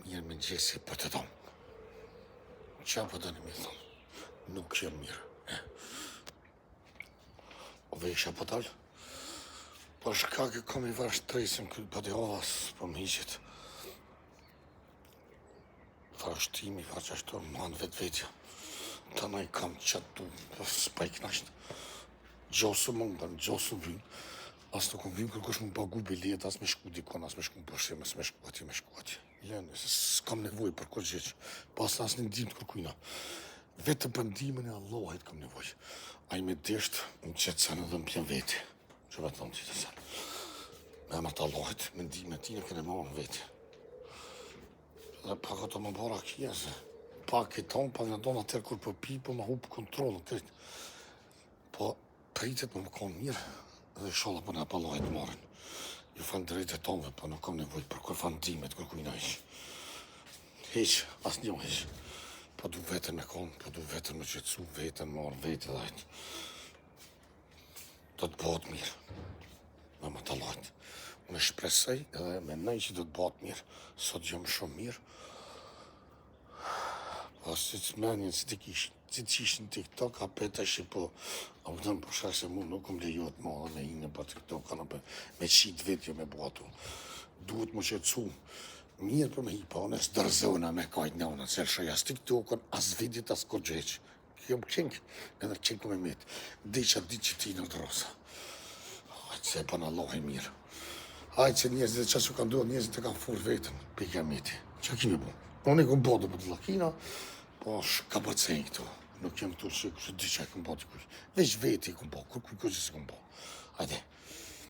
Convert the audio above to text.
Mirë me gjesi për të tonë. Qa për të në mi thonë? Nuk jam mirë. Ove isha për talë? Për shkak e kom I vash tresim këtë për të ovas për më hiqit. Varështimi, varë që ashtu më hanë vetë vetja. Të na I kam qatë du, s'pa I knashtë. Gjosë më ngën, gjosë vynë. As nuk vynë kërkosh më pagu bilet, as me shku dikon, as me shku në përshim, as me shku atje. Lene, se s'kam nevoj për këtë gjithë. Pas as në ndimë të kërkujna. Vetëm për ndimën e Allahit kam nevoj. A I me deshtë, më qëtë sanë edhe më pjen veti. Që me thonë që të sanë. Me emër të Allahit, me ndimën e ti në kene marë në veti. Dhe pak ato më bara kje, se pak I tonë, pak në donë atër kur për pi, për më hupë kontrolën kretë. Po, pritet më konë mirë, dhe sholla për në apë Allahit marën. Ju fanë drejt e tonëve, po nuk kam nevoj për kur fanë ndimet, kur kujna ish. Heq, as një heq. Po du vetën me konë, po du vetën me qëtësu, vetën marë, vetë dhe ajtë. Do të bëhet mirë. Me më të Allahit. Unë shpresoj edhe menoj që do të bëhet mirë. Sot jam shumë mirë. Po si të menjen, si të qishë në TikTok, apet është po, a më tëmë përshak se mu nuk më lejot ma dhe me inë për TikTok, kanë për me qitë vetë jo me batu. Duhet më qëtësu mirë për me hipa, unë së dërzona me kajtë në unë, se lëshoj as TikTokën, as vidit, as kur gjeqë. Kjo më qenkë, edhe qenkë me metë. Deqa ditë që ti në drosa. Hajtë se e për në Allah e mirë. Hajtë që njerëzit e qasë kanë dohë, njerëzit e kanë furë vetën, pika meti. Qa kime bo? Unë e këmë bodo për të lakina, po ka përcejnë këtu. Nuk jem këtu që di që e këmë bo të kuj. Veç veti i këmë bo, kur kuj që se këmë bo. Hajde.